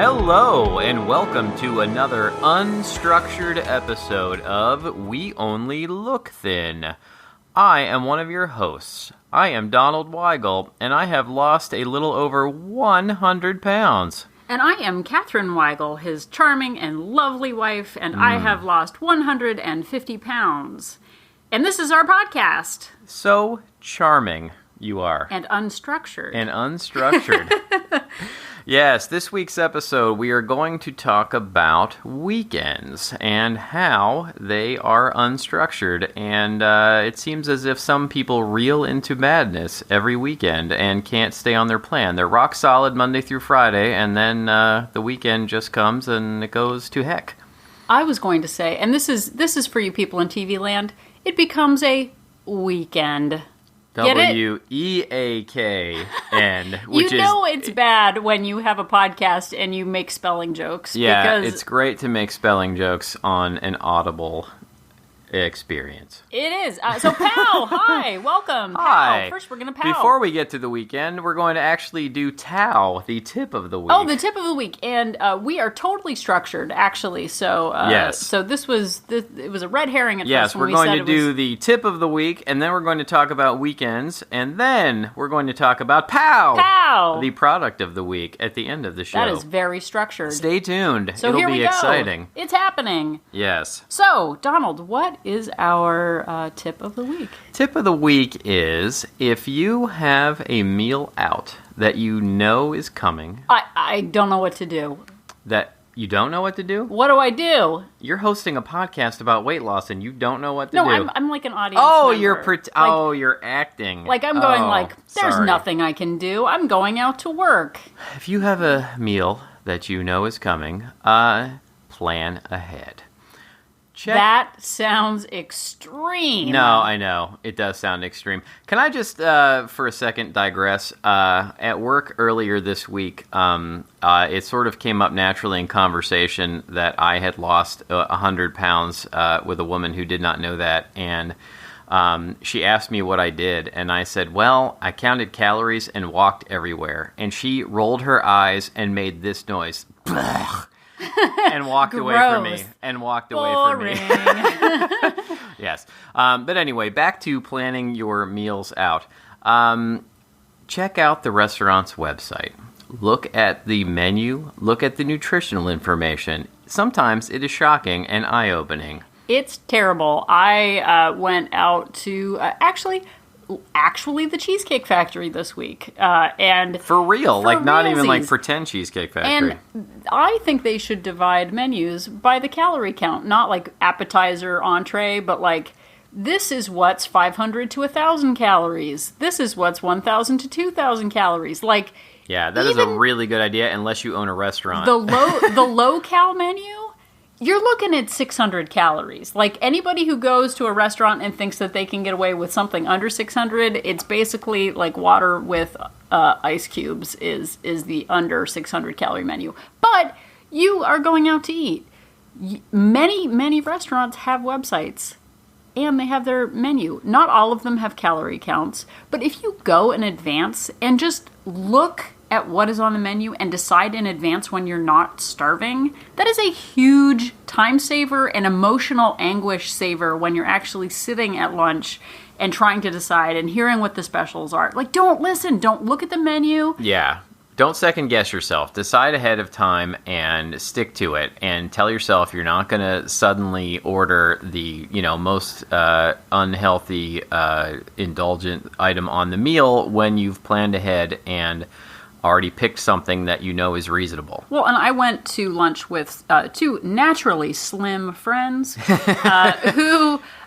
Hello, and welcome to another unstructured episode of We Only Look Thin. I am one of your hosts. I am Donald Weigel, and I have lost a little over 100 pounds. And I am Catherine Weigel, his charming and lovely wife, and I have lost 150 pounds. And this is our podcast. So charming you are. And unstructured. Yes, this week's episode we are going to talk about weekends and how they are unstructured. And it seems as if some people reel into madness every weekend and can't stay on their plan. They're rock solid Monday through Friday, and then the weekend just comes and it goes to heck. I was going to say, and this is for you people in TV land, it becomes a weekend. W-E-A-K-N. You know it's bad when you have a podcast and you make spelling jokes. Yeah, it's great to make spelling jokes on an Audible experience. It is. So, Pow, hi, welcome. Hi. Pow. First, we're going to Pow. Before we get to the weekend, we're going to actually do Tao, the tip of the week. Oh, the tip of the week. And we are totally structured, actually. So, yes. So it was a red herring at yes, first when we're we going said to do the tip of the week, and then we're going to talk about weekends, and then we're going to talk about Pow, the product of the week at the end of the show. That is very structured. Stay tuned. So It'll here be we go. Exciting. It's happening. Yes. So, Donald, what is our tip of the week? Tip of the week is if you have a meal out that you know is coming. I don't know what to do. That you don't know what to do? What do I do? You're hosting a podcast about weight loss and you don't know what to do. No, I'm like an audience member. You're you're acting. Like I'm going there's sorry. nothing I can do. I'm going out to work. If you have a meal that you know is coming, plan ahead. Check. That sounds extreme. No, I know. It does sound extreme. Can I just, for a second, digress? At work earlier this week, it sort of came up naturally in conversation that I had lost 100 pounds with a woman who did not know that. And she asked me what I did. And I said, well, I counted calories and walked everywhere. And she rolled her eyes and made this noise. And walked away from me. Boring. Yes. But anyway, back to planning your meals out. Check out the restaurant's website. Look at the menu. Look at the nutritional information. Sometimes it is shocking and eye-opening. It's terrible. I went out to actually the Cheesecake Factory this week. And for real, like not even like realsies. pretend Cheesecake Factory. And I think they should divide menus by the calorie count, not like appetizer, entree, but like this is what's 500 to 1,000 calories. This is what's 1,000 to 2,000 calories. Like, yeah, that is a really good idea unless you own a restaurant. The low-cal menu, you're looking at 600 calories. Like, anybody who goes to a restaurant and thinks that they can get away with something under 600, it's basically like water with ice cubes is the under 600 calorie menu. But you are going out to eat. Many restaurants have websites, and they have their menu. Not all of them have calorie counts, but if you go in advance and just look at what is on the menu and decide in advance when you're not starving, that is a huge time saver and emotional anguish saver when you're actually sitting at lunch and trying to decide and hearing what the specials are. Like, don't look at the menu. Yeah. Don't second guess yourself. Decide ahead of time and stick to it, and tell yourself you're not going to suddenly order the, most unhealthy, indulgent item on the meal when you've planned ahead and already picked something that you know is reasonable. Well, and I went to lunch with two naturally slim friends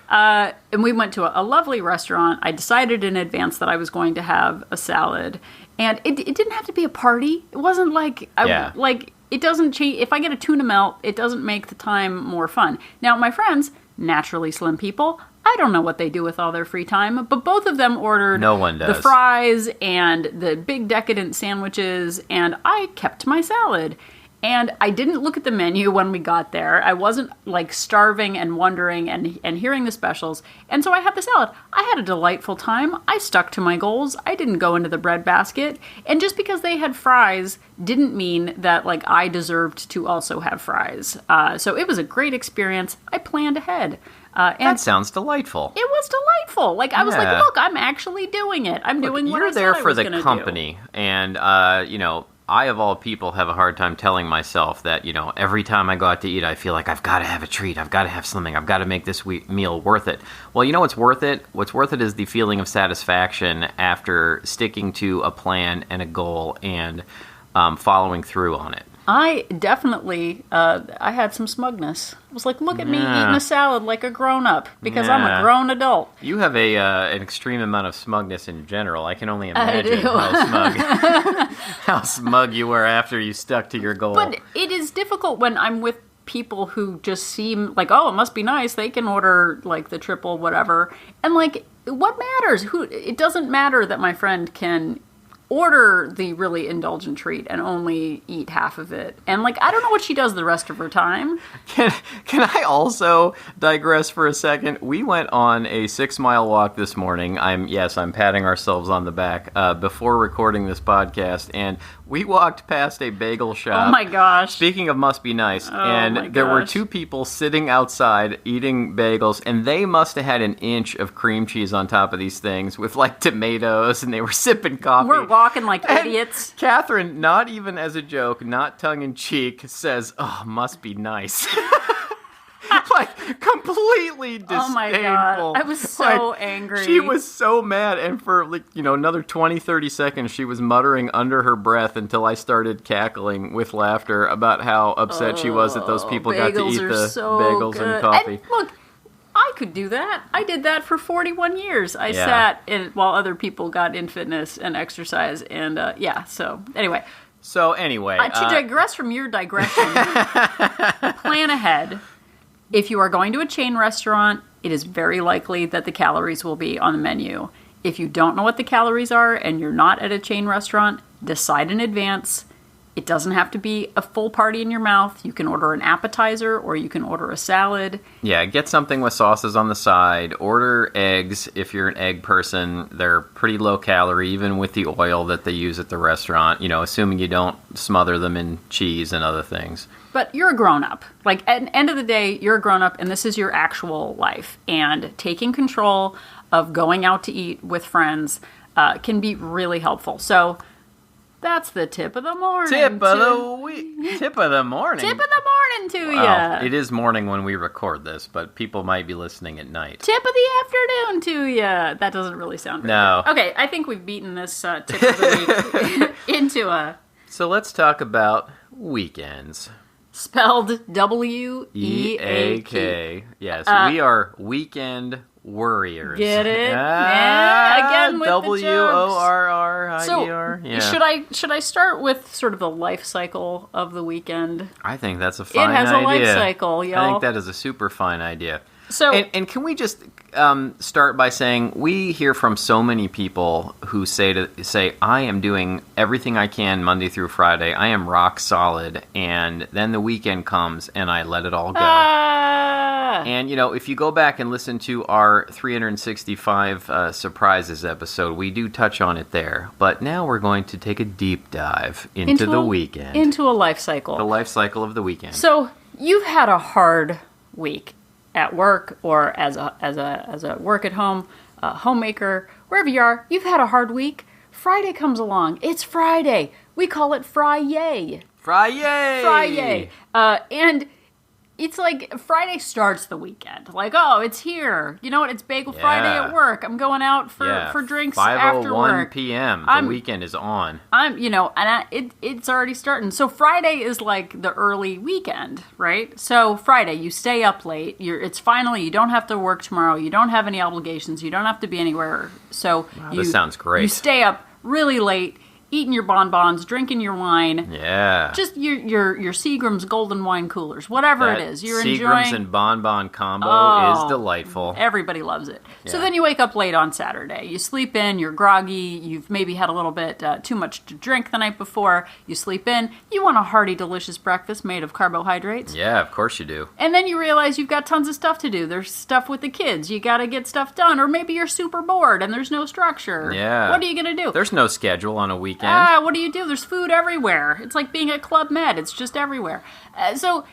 and we went to a lovely restaurant. I decided in advance that I was going to have a salad, and it didn't have to be a party. It wasn't like, it doesn't change. If I get a tuna melt, it doesn't make the time more fun. Now, my friends, naturally slim people, I don't know what they do with all their free time, but both of them ordered No one does. the fries and the big decadent sandwiches, and I kept my salad. And I didn't look at the menu when we got there. I wasn't like starving and wondering and hearing the specials. And so I had the salad. I had a delightful time. I stuck to my goals. I didn't go into the breadbasket. And just because they had fries didn't mean that like I deserved to also have fries. So it was a great experience. I planned ahead. And That sounds delightful. it was delightful. Like I was like, Yeah. look, I'm actually doing it. I'm doing what I You're said there I for was the gonna company, and I of all people have a hard time telling myself that every time I go out to eat, I feel like I've got to have a treat, I've got to have something, I've got to make this meal worth it. Well, you know what's worth it? What's worth it is the feeling of satisfaction after sticking to a plan and a goal and following through on it. I definitely, I had some smugness. I was like, look at me Yeah. eating a salad like a grown-up, because I'm Yeah. a grown adult. You have an extreme amount of smugness in general. I can only imagine do. how smug you were after you stuck to your goal. But it is difficult when I'm with people who just seem like, oh, it must be nice. They can order, like, the triple whatever. And, like, what matters? It doesn't matter that my friend can order the really indulgent treat and only eat half of it. And, like, I don't know what she does the rest of her time. Can I also digress for a second? We went on a 6-mile walk this morning. I'm patting ourselves on the back before recording this podcast, and we walked past a bagel shop. Oh my gosh. Speaking of must be nice, Oh my and there were gosh. 2 people sitting outside eating bagels, and they must have had an inch of cream cheese on top of these things with like tomatoes, and they were sipping coffee. We're walking like And idiots. Catherine, not even as a joke, not tongue in cheek, says, "Oh, must be nice." Like completely disdainful. Oh my God. I was so angry. She was so mad, and for like another 20-30 seconds, she was muttering under her breath until I started cackling with laughter about how upset she was that those people got to Bagels eat are the so bagels good. and coffee. And look, I could do that. I did that for 41 years. I Yeah. sat in while other people got in fitness and exercise, and so anyway, So anyway, to digress from your digression, plan ahead. If you are going to a chain restaurant, it is very likely that the calories will be on the menu. If you don't know what the calories are and you're not at a chain restaurant, decide in advance. It doesn't have to be a full party in your mouth. You can order an appetizer or you can order a salad. yeah, get something with sauces on the side. Order eggs if you're an egg person. They're pretty low calorie, even with the oil that they use at the restaurant, assuming you don't smother them in cheese and other things. But you're a grown-up. Like, at the end of the day, you're a grown-up, and this is your actual life. And taking control of going out to eat with friends can be really helpful. So that's the tip of the morning. Tip of the week. Tip of the morning. Tip of the morning to Well, you. it is morning when we record this, but people might be listening at night. Tip of the afternoon to you. That doesn't really sound very No. good. Okay, I think we've beaten this tip of the week into a So let's talk about weekends. spelled W-E-A-K. E-A-K. Yes, we are weekend warriors. Get it? Ah, Yeah, again with the jokes. W-O-R-R-I-E-R. So, Yeah. should I start with sort of the life cycle of the weekend? I think that's a fine It has idea. a life cycle, I y'all. think that is a super fine idea. So, And can we just start by saying we hear from so many people who say I am doing everything I can Monday through Friday. I am rock solid, and then the weekend comes and I let it all go. And if you go back and listen to our 365 surprises episode, we do touch on it there. But now we're going to take a deep dive into the weekend, into a life cycle. the life cycle of the weekend. So you've had a hard week at work or as a work at home homemaker, wherever you are. You've had a hard week. Friday comes along. It's Friday. We call it Fry-yay. Friday! Friday. And it's like Friday starts the weekend. Like, oh, it's here. You know what? It's Bagel Friday Yeah. at work. I'm going out for drinks after 5:01 work. p.m. The I'm- weekend is on. It's already starting. So Friday is like the early weekend, right? So Friday, you stay up late. It's finally, you don't have to work tomorrow. You don't have any obligations. You don't have to be anywhere. So This sounds great. You stay up really late. eating your bonbons, drinking your wine. Yeah. Just your Seagram's golden wine coolers, whatever That it is. You're Seagram's enjoying. and bonbon combo Oh, is delightful. Everybody loves it. So Yeah. then you wake up late on Saturday. You sleep in, you're groggy, you've maybe had a little bit too much to drink the night before. You sleep in, you want a hearty, delicious breakfast made of carbohydrates. Yeah, of course you do. And then you realize you've got tons of stuff to do. There's stuff with the kids. You got to get stuff done. Or maybe you're super bored and there's no structure. Yeah. What are you going to do? There's no schedule on a weekend. What do you do? There's food everywhere. It's like being at Club Med. It's just everywhere. So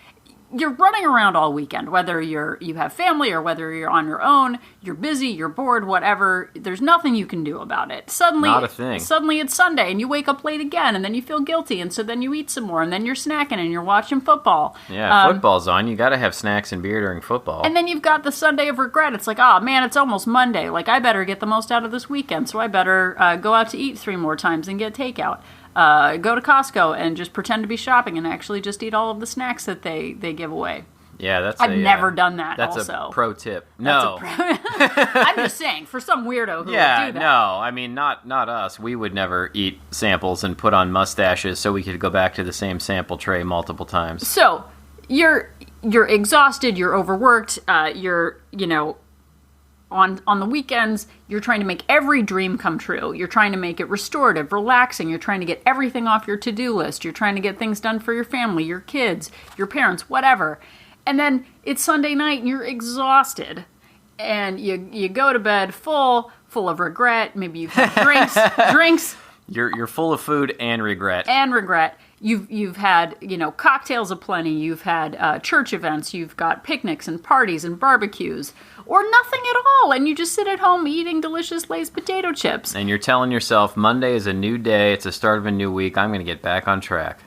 you're running around all weekend, whether you have family or whether you're on your own. You're busy, you're bored, whatever. There's nothing you can do about it. Suddenly, Not a thing. Suddenly it's Sunday and you wake up late again, and then you feel guilty, and so then you eat some more, and then you're snacking and you're watching football. Yeah, football's on. You got to have snacks and beer during football. And then you've got the Sunday of regret. It's like, oh man, it's almost Monday. Like, I better get the most out of this weekend, so I better go out to eat 3 more times and get takeout. Go to Costco and just pretend to be shopping and actually just eat all of the snacks that they give away. Yeah, I've never done that. That's also a pro tip. No. I'm just saying, for some weirdo who Yeah, would do that. no. I mean, not us. We would never eat samples and put on mustaches so we could go back to the same sample tray multiple times. So you're exhausted. You're overworked. On the weekends, you're trying to make every dream come true. You're trying to make it restorative, relaxing. You're trying to get everything off your to-do list. You're trying to get things done for your family, your kids, your parents, whatever. And then it's Sunday night and you're exhausted. And you go to bed full of regret. Maybe you've had drinks. You're full of food and regret. And regret. You've had, cocktails aplenty. You've had church events. You've got picnics and parties and barbecues. Or nothing at all, and you just sit at home eating delicious Lay's potato chips. And you're telling yourself, Monday is a new day, it's the start of a new week, I'm going to get back on track.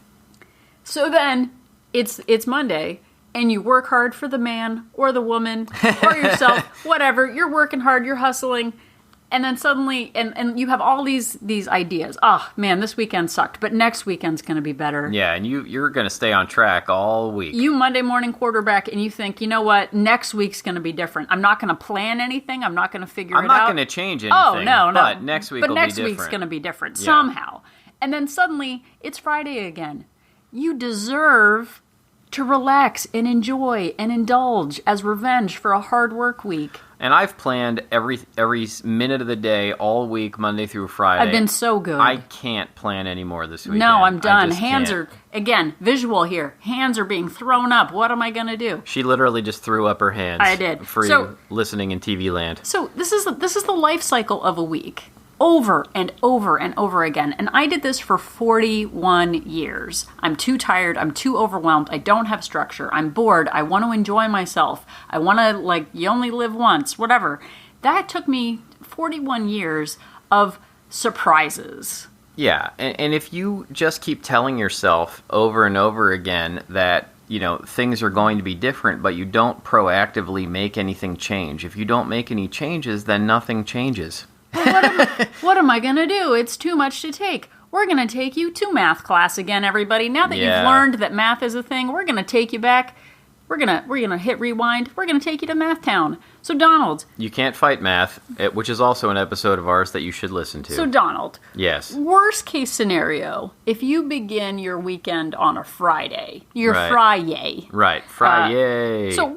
So then, it's Monday, and you work hard for the man, or the woman, or yourself, whatever. You're working hard, you're hustling, and then suddenly, and you have all these ideas. Oh, man, this weekend sucked, but next weekend's going to be better. Yeah, and you're going to stay on track all week. You Monday morning quarterback, and you think, you know what, next week's going to be different. I'm not going to plan anything. I'm not going to figure it out. I'm not going to change anything. Oh, no. But next week will be different. But next week's going to be different somehow. And then suddenly, it's Friday again. You deserve to relax and enjoy and indulge as revenge for a hard work week. And I've planned every minute of the day, all week, Monday through Friday. I've been so good. I can't plan anymore this weekend. No, I'm done. Hands are, again, visual here. Hands are being thrown up. What am I going to do? She literally just threw up her hands. I did. For you listening in TV land. So this is the life cycle of a week. Over and over and over again. And I did this for 41 years. I'm too tired. I'm too overwhelmed. I don't have structure. I'm bored. I want to enjoy myself. I want to, you only live once, whatever. That took me 41 years of surprises. Yeah, and if you just keep telling yourself over and over again that, things are going to be different, but you don't proactively make anything change. If you don't make any changes, then nothing changes. What am I going to do? It's too much to take. We're going to take you to math class again, everybody. Now that you've learned that math is a thing, we're going to take you back. We're gonna hit rewind. We're going to take you to Math Town. So, Donald. You can't fight math, which is also an episode of ours that you should listen to. So, Donald. Yes. Worst case scenario, if you begin your weekend on a Friday, Right. Friday. Right. Friday. So,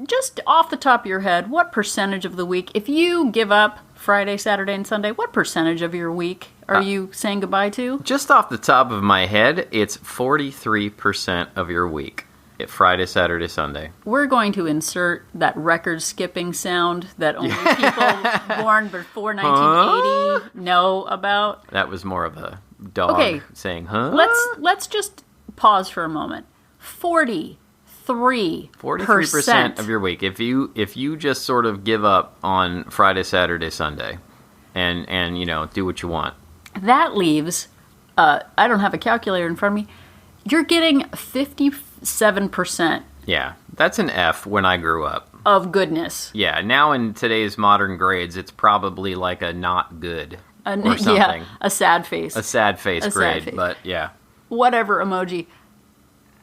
just off the top of your head, what percentage of the week, if you give up Friday, Saturday, and Sunday, what percentage of your week are you saying goodbye to? Just off the top of my head, it's 43% of your week. Friday, Saturday, Sunday. We're going to insert that record skipping sound that only people born before 1980 know about. That was more of a dog saying, huh? Let's just pause for a moment. 43% of your week. If you just sort of give up on Friday, Saturday, Sunday and do what you want. That leaves I don't have a calculator in front of me. You're getting 57%. Yeah, that's an F when I grew up. Of goodness. Yeah, now in today's modern grades, it's probably like a not good or something. Yeah, a sad face. A sad face grade, sad face. But yeah. Whatever emoji.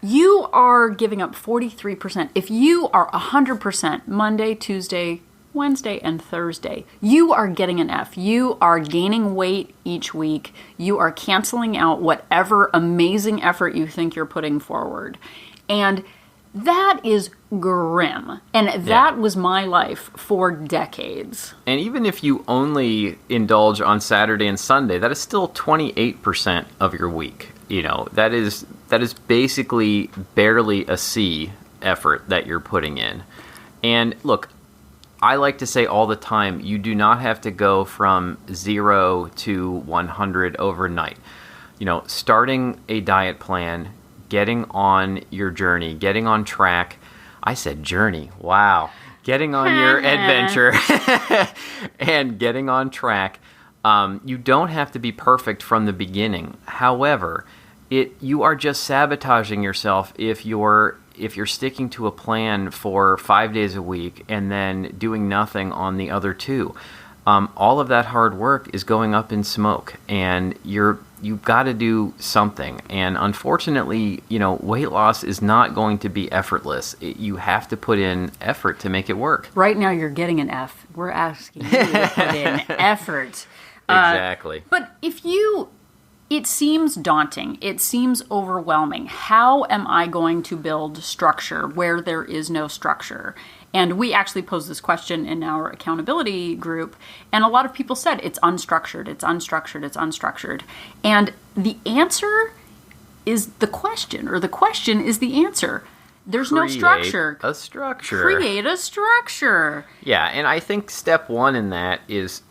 You are giving up 43%. If you are 100% Monday, Tuesday, Wednesday, and Thursday, you are getting an F. You are gaining weight each week. You are canceling out whatever amazing effort you think you're putting forward. And that is grim. And that was my life for decades. And even if you only indulge on Saturday and Sunday, that is still 28% of your week. You know, that is basically barely a C effort that you're putting in. And look, I like to say all the time, you do not have to go from 0 to 100 overnight. You know, starting a diet plan, getting on your journey, getting on track. I said journey. Wow. Getting on your adventure and getting on track. You don't have to be perfect from the beginning. However, you are just sabotaging yourself if you're sticking to a plan for 5 days a week and then doing nothing on the other 2. All of that hard work is going up in smoke, and you've got to do something. And unfortunately, you know, weight loss is not going to be effortless. You have to put in effort to make it work. Right now, you're getting an F. We're asking you to put in effort. Exactly. But it seems daunting. It seems overwhelming. How am I going to build structure where there is no structure? And we actually posed this question in our accountability group, and a lot of people said it's unstructured, it's unstructured, it's unstructured. And the answer is the question, or the question is the answer. There's no structure. A structure. Create a structure. Yeah, and I think step 1 in that is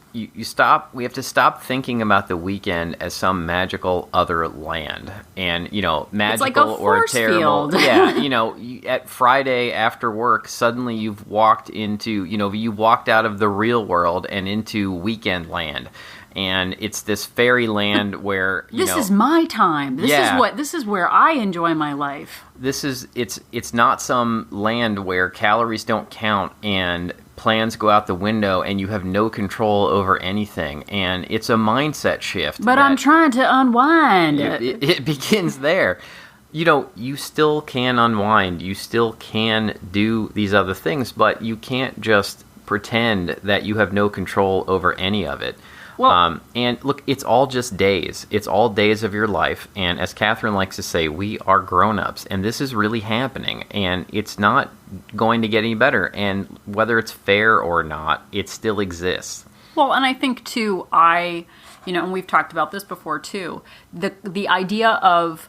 we have to stop thinking about the weekend as some magical other land. And, you know, magical it's like a or force terrible. Field. Yeah, you know, at Friday after work, suddenly you've walked out of the real world and into weekend land. And it's this fairy land where, this is my time. This is where I enjoy my life. It's not some land where calories don't count and plans go out the window and you have no control over anything. And it's a mindset shift. But I'm trying to unwind. It begins there. You know, you still can unwind. You still can do these other things, but you can't just pretend that you have no control over any of it. Well, and look, it's all just days. It's all days of your life. And as Catherine likes to say, we are grown-ups. And this is really happening. And it's not going to get any better. And whether it's fair or not, it still exists. Well, and I think, too, and we've talked about this before, too, the idea of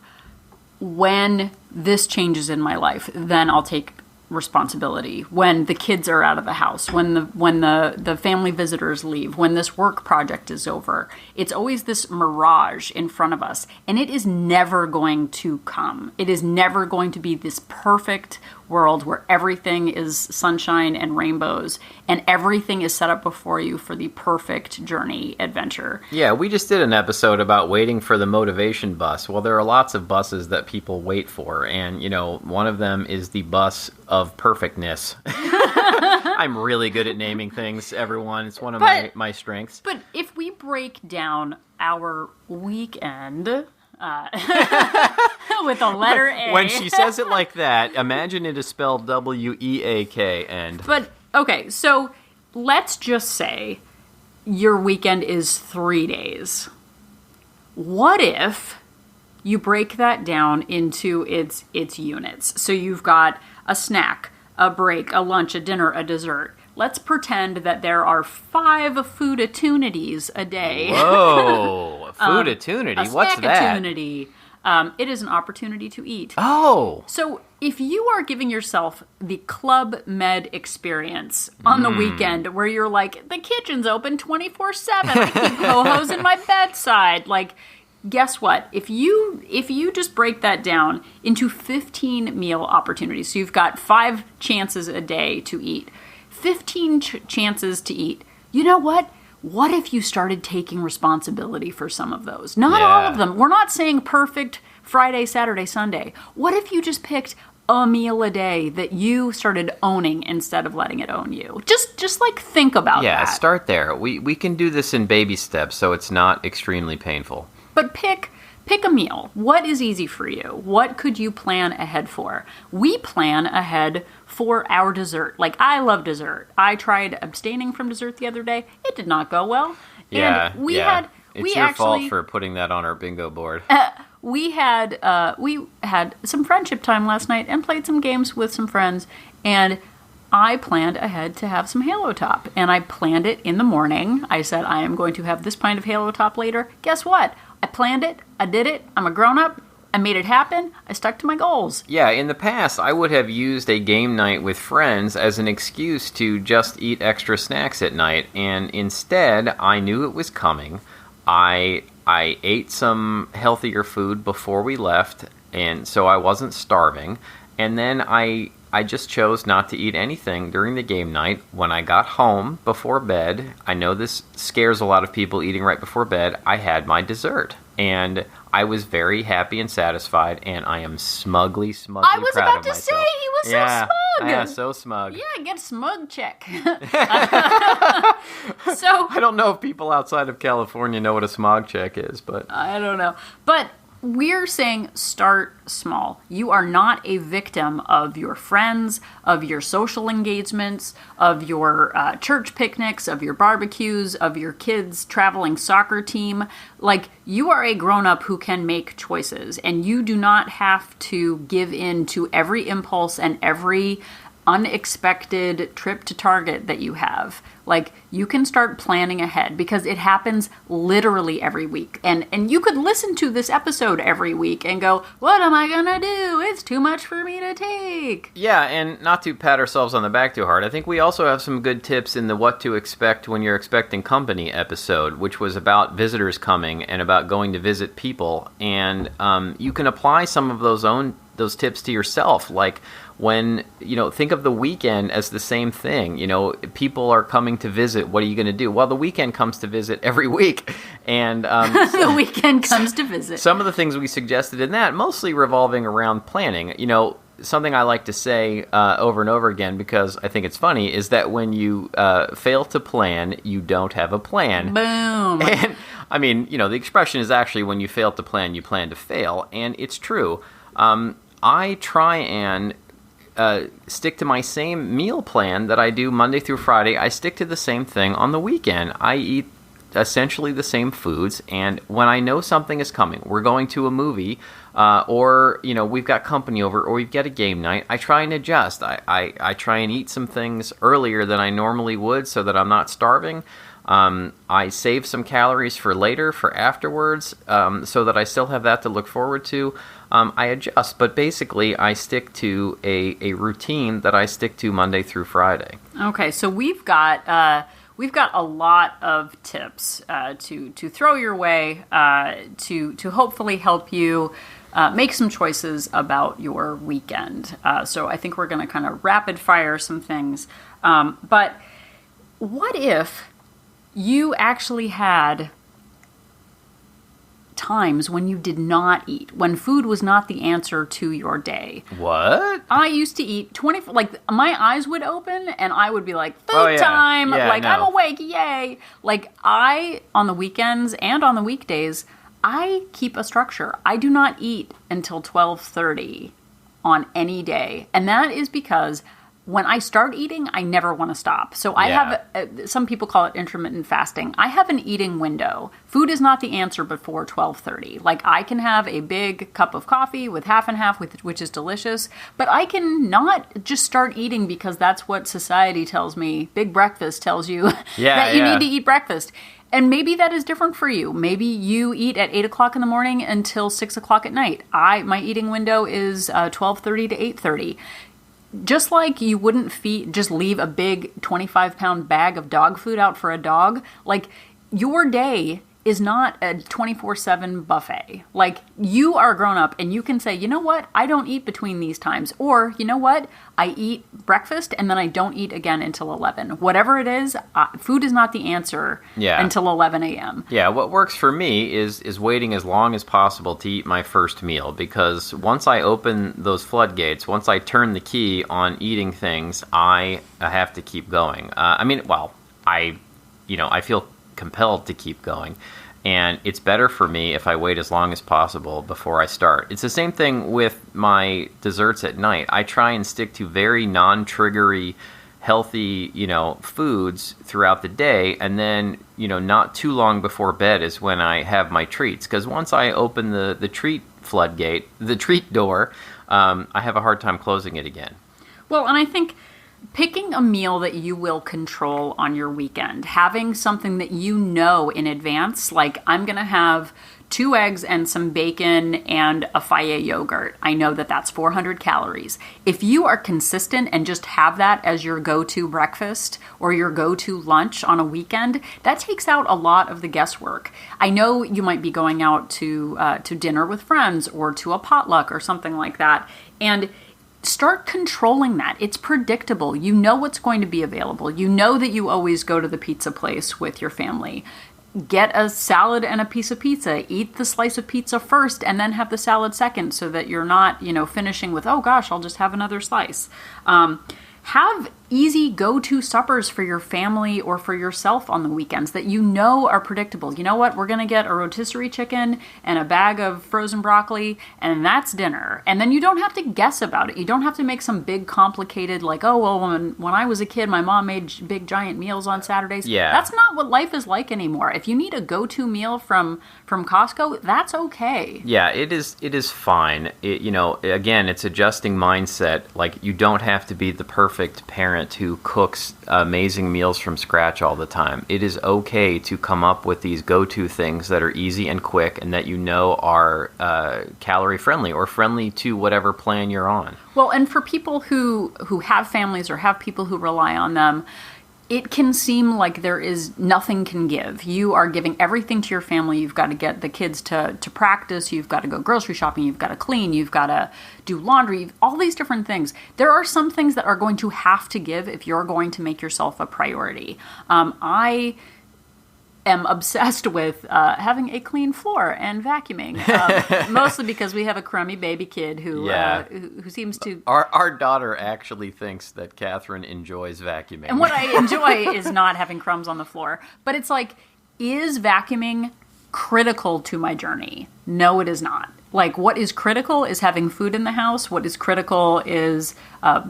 when this changes in my life, then I'll take responsibility. When the kids are out of the house, when the family visitors leave, when this work project is over, it's always this mirage in front of us, and it is never going to come. It is never going to be this perfect world where everything is sunshine and rainbows and everything is set up before you for the perfect journey adventure. Yeah, we just did an episode about waiting for the motivation bus. Well, there are lots of buses that people wait for, and one of them is the bus of perfectness. I'm really good at naming things, everyone. It's one of my strengths. But if we break down our weekend with a letter A. When she says it like that, imagine it is spelled W-E-A-K. But, okay, so let's just say your weekend is 3 days. What if you break that down into its units? So you've got a snack, a break, a lunch, a dinner, a dessert. Let's pretend that there are 5 food-atunities a day. Whoa, food-atunity? What's that? Snack-atunity. It is an opportunity to eat. Oh. So if you are giving yourself the Club Med experience on the weekend where you're like, the kitchen's open 24/7, I keep ho-hos in my bedside, like, guess what? If you just break that down into 15 meal opportunities, so you've got 5 chances a day to eat, 15 chances to eat. You know what? What if you started taking responsibility for some of those? Not all of them. We're not saying perfect Friday, Saturday, Sunday. What if you just picked a meal a day that you started owning instead of letting it own you? Just like think about that. Yeah, start there. We can do this in baby steps so it's not extremely painful. But pick a meal. What is easy for you? What could you plan ahead for? We plan ahead for our dessert. Like, I love dessert. I tried abstaining from dessert the other day. It did not go well. Yeah, and we yeah. had It's your fault for putting that on our bingo board. We had some friendship time last night and played some games with some friends, and I planned ahead to have some Halo Top, and I planned it in the morning. I said, I am going to have this pint of Halo Top later. Guess what? I planned it. I did it. I'm a grown-up. I made it happen. I stuck to my goals. Yeah, in the past, I would have used a game night with friends as an excuse to just eat extra snacks at night, and instead, I knew it was coming. I ate some healthier food before we left, and so I wasn't starving, and then I just chose not to eat anything during the game night. When I got home before bed, I know this scares a lot of people eating right before bed, I had my dessert. And I was very happy and satisfied, and I am smugly proud of myself. I was about to say, he was so smug. Yeah, so smug. Yeah, get smug check. So I don't know if people outside of California know what a smog check is, but I don't know. But we're saying start small. You are not a victim of your friends, of your social engagements, of your church picnics, of your barbecues, of your kids' traveling soccer team. Like, you are a grown-up who can make choices, and you do not have to give in to every impulse and every unexpected trip to Target that you have. Like, you can start planning ahead because it happens literally every week. And you could listen to this episode every week and go, what am I gonna do? It's too much for me to take. Yeah, and not to pat ourselves on the back too hard, I think we also have some good tips in the What to Expect When You're Expecting Company episode, which was about visitors coming and about going to visit people. And you can apply some of those tips to yourself. Like, when, think of the weekend as the same thing. People are coming to visit. What are you going to do? Well, the weekend comes to visit every week. And the weekend comes to visit. Some of the things we suggested in that, mostly revolving around planning. Something I like to say over and over again, because I think it's funny, is that when you fail to plan, you don't have a plan. Boom. And, I mean, the expression is actually, when you fail to plan, you plan to fail. And it's true. I try and stick to my same meal plan that I do Monday through Friday. I stick to the same thing on the weekend. I eat essentially the same foods, and when I know something is coming, we're going to a movie, or we've got company over, or we've got a game night, I try and adjust. I try and eat some things earlier than I normally would so that I'm not starving. I save some calories for later, for afterwards, so that I still have that to look forward to. I adjust, but basically I stick to a routine that I stick to Monday through Friday. Okay, so we've got a lot of tips to throw your way to hopefully help you make some choices about your weekend. So I think we're going to kind of rapid fire some things. But what if you actually had times when you did not eat, when food was not the answer to your day? What? I used to eat 24, like, my eyes would open and I would be like, food time, no. I'm awake, yay. Like, on the weekends and on the weekdays, I keep a structure. I do not eat until 12:30 on any day. And that is because when I start eating, I never want to stop. So I have, some people call it intermittent fasting. I have an eating window. Food is not the answer before 12:30. Like, I can have a big cup of coffee with half and half, which is delicious, but I can not just start eating because that's what society tells me. Big breakfast tells you that you need to eat breakfast. And maybe that is different for you. Maybe you eat at 8 o'clock in the morning until 6 o'clock at night. My eating window is 12:30 to 8:30. Just like you wouldn't just leave a big 25-pound bag of dog food out for a dog, like, your day is not a 24/7 buffet. Like, you are grown up and you can say, you know what, I don't eat between these times. Or, you know what, I eat breakfast and then I don't eat again until 11. Whatever it is, food is not the answer until 11 a.m. Yeah, what works for me is waiting as long as possible to eat my first meal, because once I open those floodgates, once I turn the key on eating things, I have to keep going. I feel compelled to keep going. And it's better for me if I wait as long as possible before I start. It's the same thing with my desserts at night. I try and stick to very non-triggery, healthy, foods throughout the day, and then, not too long before bed is when I have my treats. Because once I open the treat floodgate, the treat door, I have a hard time closing it again. Well, and I think picking a meal that you will control on your weekend, having something that you know in advance, like I'm going to have 2 eggs and some bacon and a Fage yogurt. I know that that's 400 calories. If you are consistent and just have that as your go-to breakfast or your go-to lunch on a weekend, that takes out a lot of the guesswork. I know you might be going out to dinner with friends or to a potluck or something like that, and start controlling that. It's predictable. You know what's going to be available. You know that you always go to the pizza place with your family. Get a salad and a piece of pizza. Eat the slice of pizza first and then have the salad second so that you're not, finishing with, oh gosh, I'll just have another slice. Have easy go-to suppers for your family or for yourself on the weekends that you know are predictable. You know what? We're going to get a rotisserie chicken and a bag of frozen broccoli, and that's dinner. And then you don't have to guess about it. You don't have to make some big complicated, like, oh, well, when I was a kid, my mom made big giant meals on Saturdays. Yeah. That's not what life is like anymore. If you need a go-to meal from Costco, that's okay. Yeah, it is fine. Again, it's adjusting mindset. Like, you don't have to be the perfect parent who cooks amazing meals from scratch all the time. It is okay to come up with these go-to things that are easy and quick and that are calorie friendly or friendly to whatever plan you're on. Well, and for people who have families or have people who rely on them, it can seem like there is nothing can give. You are giving everything to your family. You've got to get the kids to practice. You've got to go grocery shopping. You've got to clean. You've got to do laundry. All these different things. There are some things that are going to have to give if you're going to make yourself a priority. I am obsessed with having a clean floor and vacuuming, mostly because we have a crummy baby kid who seems to... Our daughter actually thinks that Catherine enjoys vacuuming. And what I enjoy is not having crumbs on the floor. But it's like, is vacuuming critical to my journey? No, it is not. Like, what is critical is having food in the house. What is critical is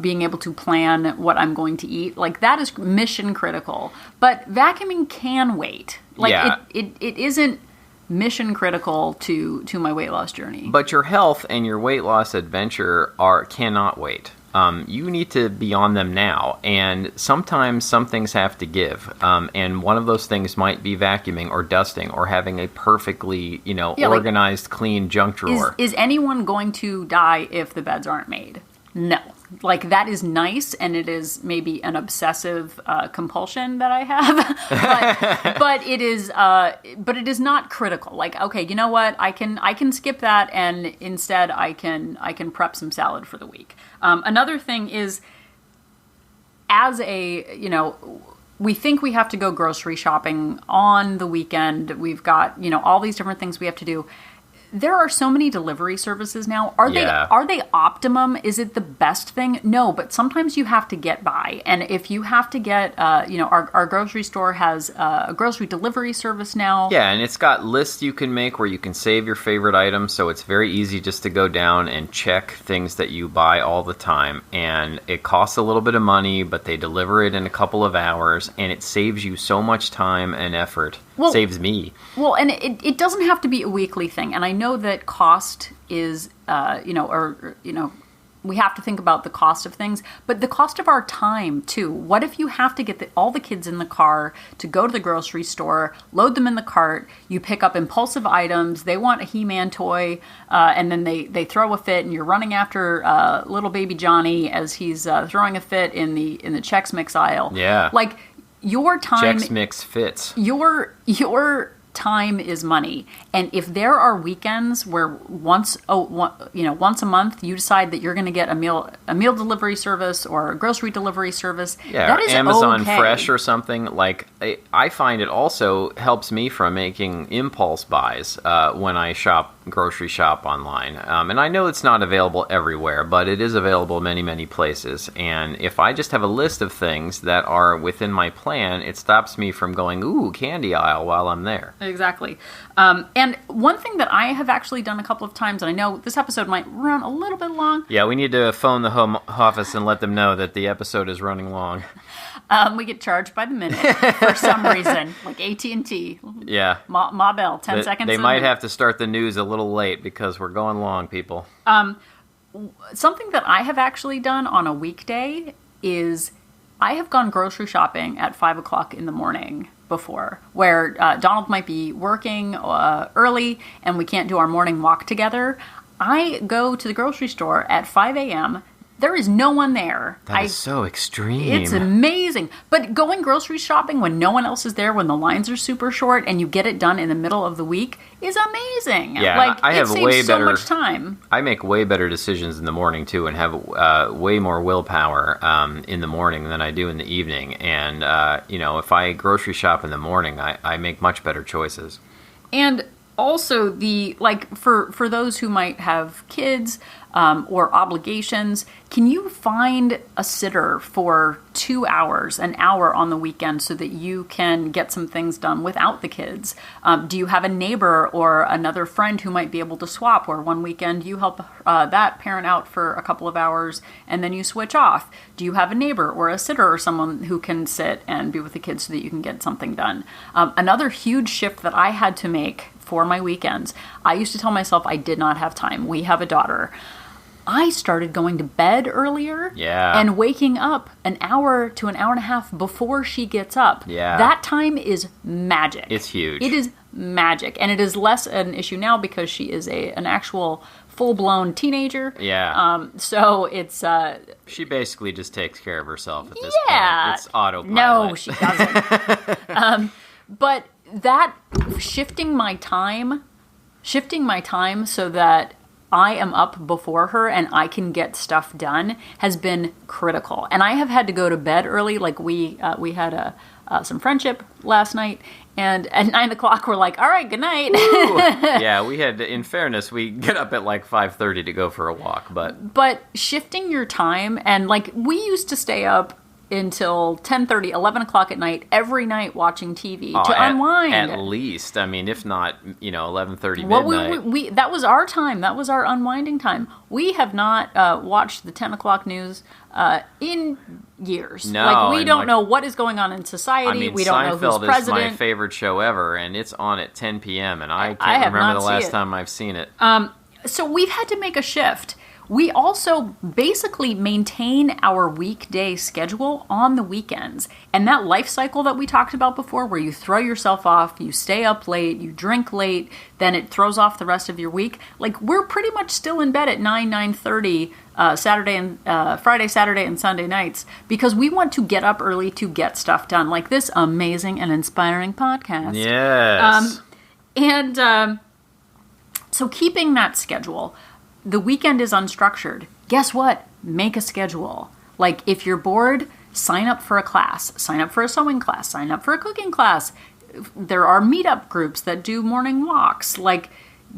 being able to plan what I'm going to eat. Like, that is mission critical. But vacuuming can wait. Like, yeah. It isn't mission critical to my weight loss journey. But your health and your weight loss adventure cannot wait. You need to be on them now, and sometimes some things have to give. And one of those things might be vacuuming or dusting or having a perfectly, organized, clean junk drawer. Is anyone going to die if the beds aren't made? No. Like, that is nice, and it is maybe an obsessive compulsion that I have, but it is not critical. Like, okay, you know what? I can skip that, and instead I can prep some salad for the week. Another thing is, we think we have to go grocery shopping on the weekend. We've got all these different things we have to do. There are so many delivery services now. Are they optimum? Is it the best thing? No, but sometimes you have to get by. And if you have to get, our grocery store has a grocery delivery service now. Yeah, and it's got lists you can make where you can save your favorite items. So it's very easy just to go down and check things that you buy all the time. And it costs a little bit of money, but they deliver it in a couple of hours. And it saves you so much time and effort. Well, saves me. Well, and it doesn't have to be a weekly thing. And I know that cost is, we have to think about the cost of things, but the cost of our time too. What if you have to get all the kids in the car to go to the grocery store, load them in the cart, you pick up impulsive items, they want a He-Man toy, and then they throw a fit, and you're running after little baby Johnny as he's throwing a fit in the Chex Mix aisle. Yeah. Like, your time... Chex Mix fits. Your time is money, and if there are weekends where once a month you decide that you're going to get a meal delivery service or a grocery delivery service, that is Amazon okay. Fresh or something, like I find it also helps me from making impulse buys when I grocery shop online, and I know it's not available everywhere, but it is available many places. And if I just have a list of things that are within my plan, it stops me from going candy aisle while I'm there. Exactly. And one thing that I have actually done a couple of times, and I know this episode might run a little bit long. Yeah, we need to phone the home office and let them know that the episode is running long. We get charged by the minute for some reason, like AT&T. Yeah. Ma Bell, 10 seconds. They might have to start the news a little late because we're going long, people. Something that I have actually done on a weekday is I have gone grocery shopping at 5 o'clock in the morning before, where Donald might be working early and we can't do our morning walk together. I go to the grocery store at 5 a.m. There is no one there. That is so extreme. It's amazing. But going grocery shopping when no one else is there, when the lines are super short, and you get it done in the middle of the week is amazing. Yeah, like, I have it saves way so better, much time. I make way better decisions in the morning, too, and have way more willpower in the morning than I do in the evening. And, if I grocery shop in the morning, I make much better choices. And also, for those who might have kids or obligations, can you find a sitter for 2 hours, an hour on the weekend, so that you can get some things done without the kids? Do you have a neighbor or another friend who might be able to swap, where one weekend you help that parent out for a couple of hours and then you switch off? Do you have a neighbor or a sitter or someone who can sit and be with the kids so that you can get something done? Another huge shift that I had to make for my weekends, I used to tell myself I did not have time. We have a daughter. I started going to bed earlier and waking up an hour to an hour and a half before she gets up. Yeah. That time is magic. It's huge. It is magic. And it is less an issue now because she is an actual full-blown teenager. Yeah. So it's... she basically just takes care of herself at this point. It's autopilot. No, she doesn't. But that shifting my time so that I am up before her and I can get stuff done has been critical. And I have had to go to bed early. Like we had some friendship last night, and at 9 o'clock we're like, all right, good night. Yeah, we had, in fairness, we get up at like 5:30 to go for a walk. But shifting your time, and like we used to stay up until 10:30, 11 o'clock at night, every night watching TV to unwind. At least, I mean, if not, 11:30 midnight. Well, that was our time. That was our unwinding time. We have not watched the 10 o'clock news in years. No, we don't know what is going on in society. I mean, we don't know who's president. Seinfeld is my favorite show ever, and it's on at 10 p.m., and I can't remember the last time I've seen it. So we've had to make a shift. We also basically maintain our weekday schedule on the weekends. And that life cycle that we talked about before, where you throw yourself off, you stay up late, you drink late, then it throws off the rest of your week. Like, we're pretty much still in bed at 9:30 Friday, Saturday, and Sunday nights, because we want to get up early to get stuff done, like this amazing and inspiring podcast. Yes. So keeping that schedule, the weekend is unstructured. Guess what? Make a schedule. Like, if you're bored, sign up for a class. Sign up for a sewing class. Sign up for a cooking class. There are meetup groups that do morning walks. Like,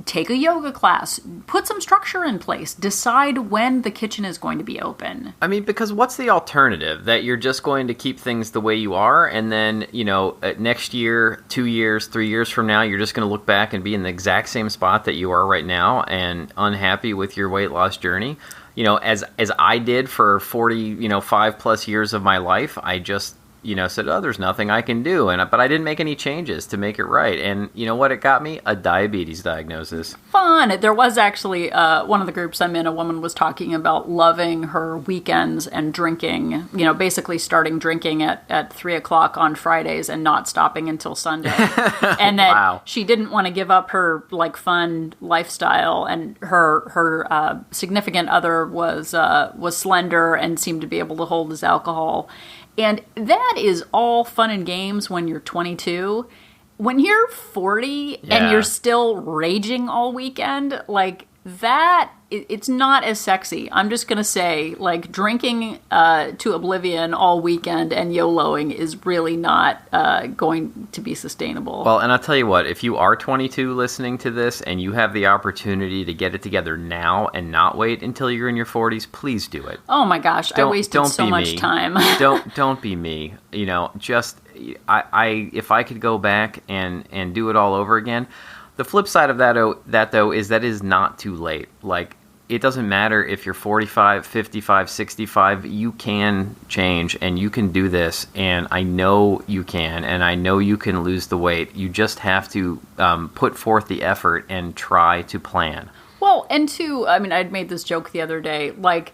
take a yoga class. Put some structure in place. Decide when the kitchen is going to be open. I mean, because what's the alternative? That you're just going to keep things the way you are, and then, next year, 2 years, 3 years from now, you're just going to look back and be in the exact same spot that you are right now and unhappy with your weight loss journey? As I did for 5 plus years of my life, I just said, there's nothing I can do. But I didn't make any changes to make it right. And you know what it got me? A diabetes diagnosis. Fun. There was actually one of the groups I'm in, a woman was talking about loving her weekends and drinking, basically starting drinking at 3 o'clock on Fridays and not stopping until Sunday. And that she didn't want to give up her fun lifestyle. And her significant other was slender and seemed to be able to hold his alcohol. And that is all fun and games when you're 22. When you're 40 and you're still raging all weekend, that it's not as sexy. I'm just gonna say, like, drinking to oblivion all weekend and YOLOing is really not going to be sustainable. Well, and I'll tell you what, if you are 22 listening to this and you have the opportunity to get it together now and not wait until you're in your 40s, please do it. Oh my gosh, I wasted so much time. Don't be me. You know, just I if I could go back and do it all over again. The flip side of that though is that it is not too late. Like, it doesn't matter if you're 45, 55, 65, you can change and you can do this, and I know you can, and I know you can lose the weight. You just have to put forth the effort and try to plan. Well, and two, I mean, I'd made this joke the other day, like,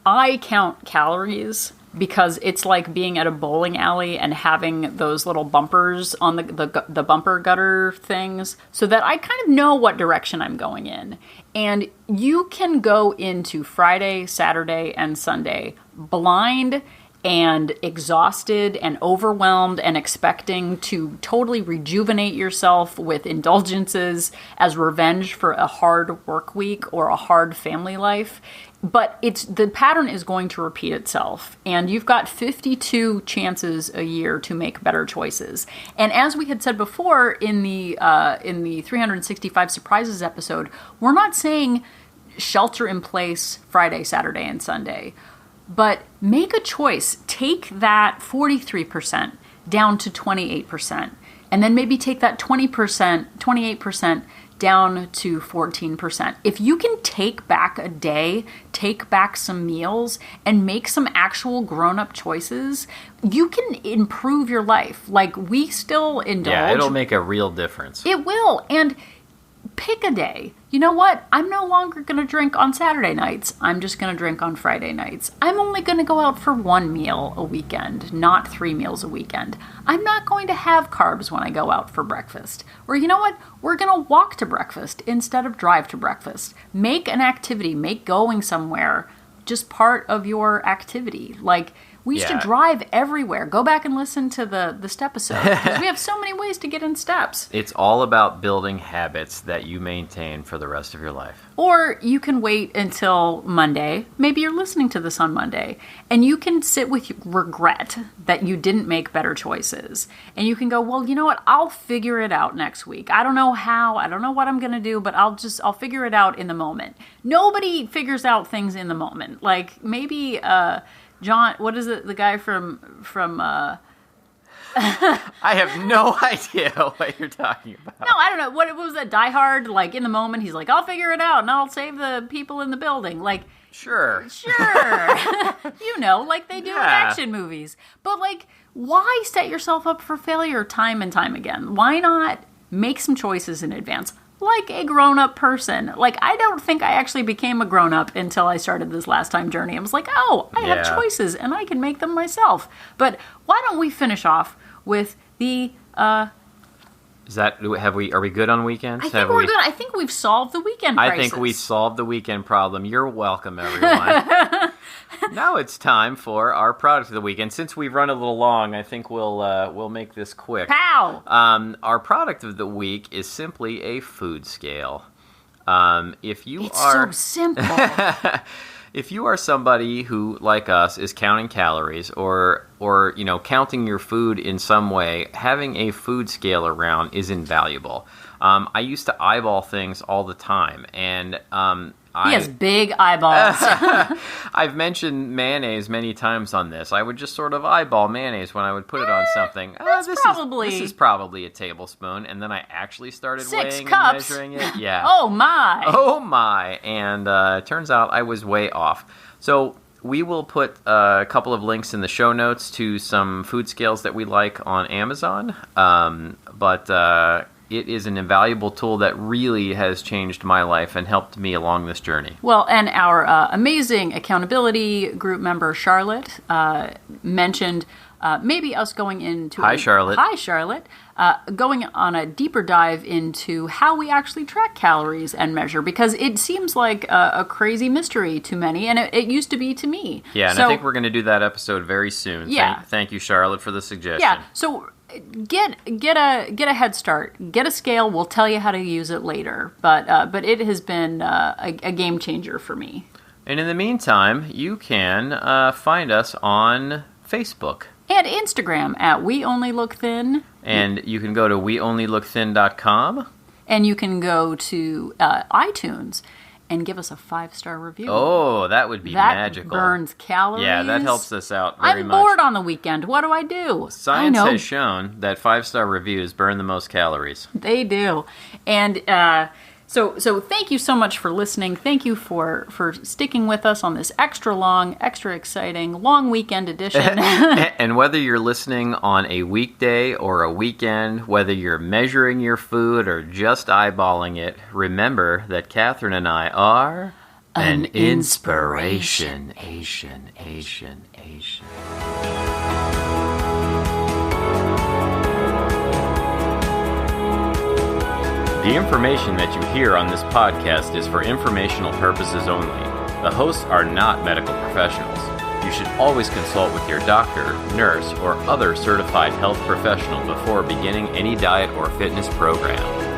I count calories because it's like being at a bowling alley and having those little bumpers on the bumper gutter things, so that I kind of know what direction I'm going in. And you can go into Friday, Saturday, and Sunday blind and exhausted and overwhelmed and expecting to totally rejuvenate yourself with indulgences as revenge for a hard work week or a hard family life. But the pattern is going to repeat itself, and you've got 52 chances a year to make better choices. And as we had said before in the 365 Surprises episode, we're not saying shelter in place Friday, Saturday, and Sunday, but make a choice. Take that 43% down to 28%, and then maybe take that 20%, 28% down to 14%. If you can take back a day, take back some meals, and make some actual grown-up choices, you can improve your life. Like, we still indulge. Yeah, it'll make a real difference. It will. And pick a day. You know what? I'm no longer going to drink on Saturday nights. I'm just going to drink on Friday nights. I'm only going to go out for one meal a weekend, not 3 meals a weekend. I'm not going to have carbs when I go out for breakfast. Or you know what? We're going to walk to breakfast instead of drive to breakfast. Make an activity, make going somewhere just part of your activity. Like, we used to drive everywhere. Go back and listen to the step-episode, because we have so many ways to get in steps. It's all about building habits that you maintain for the rest of your life. Or you can wait until Monday. Maybe you're listening to this on Monday, and you can sit with regret that you didn't make better choices. And you can go, well, you know what? I'll figure it out next week. I don't know how. I don't know what I'm going to do, but I'll figure it out in the moment. Nobody figures out things in the moment. Like, maybe John, what is it? The guy from I have no idea what you're talking about. No, I don't know. What was that? Die Hard? Like, in the moment, he's like, I'll figure it out and I'll save the people in the building. Like, Sure. You know, like they do in action movies. But, like, why set yourself up for failure time and time again? Why not make some choices in advance? Like a grown-up person. Like, I don't think I actually became a grown-up until I started this last time journey. I was like, oh, I have choices and I can make them myself. But why don't we finish off with the are we good on weekends? I think we're good. I think we've solved the weekend crisis. I think we solved the weekend problem. You're welcome, everyone. Now it's time for our product of the week. And since we've run a little long, I think we'll make this quick. Pow! Our product of the week is simply a food scale. It's so simple. If you are somebody who, like us, is counting calories or counting your food in some way, having a food scale around is invaluable. I used to eyeball things all the time, and he has big eyeballs. I've mentioned mayonnaise many times on this. I would just sort of eyeball mayonnaise when I would put it on something. This is probably a tablespoon, and then I actually started 6 weighing cups. and measuring it. Yeah. Oh my! And it turns out I was way off. So we will put a couple of links in the show notes to some food scales that we like on Amazon. But it is an invaluable tool that really has changed my life and helped me along this journey. Well, and our amazing accountability group member, Charlotte, mentioned maybe us going into... Hi, Charlotte. Hi, Charlotte. Going on a deeper dive into how we actually track calories and measure, because it seems like a crazy mystery to many, and it used to be to me. Yeah, and I think we're going to do that episode very soon. Yeah. Thank you, Charlotte, for the suggestion. Yeah, so get a head start. Get a scale. We'll tell you how to use it later. But it has been a game changer for me. And in the meantime, you can find us on Facebook. And Instagram at We Only Look Thin. And you can go to weonlylookthin.com. And you can go to iTunes and give us a 5-star review. Oh, that would be magical. That burns calories. Yeah, that helps us out very much. I'm bored on the weekend. What do I do? Science has shown that 5-star reviews burn the most calories. They do. And so thank you so much for listening. Thank you for sticking with us on this extra long, extra exciting, long weekend edition. And whether you're listening on a weekday or a weekend, whether you're measuring your food or just eyeballing it, remember that Catherine and I are an inspiration. Asian. The information that you hear on this podcast is for informational purposes only. The hosts are not medical professionals. You should always consult with your doctor, nurse, or other certified health professional before beginning any diet or fitness program.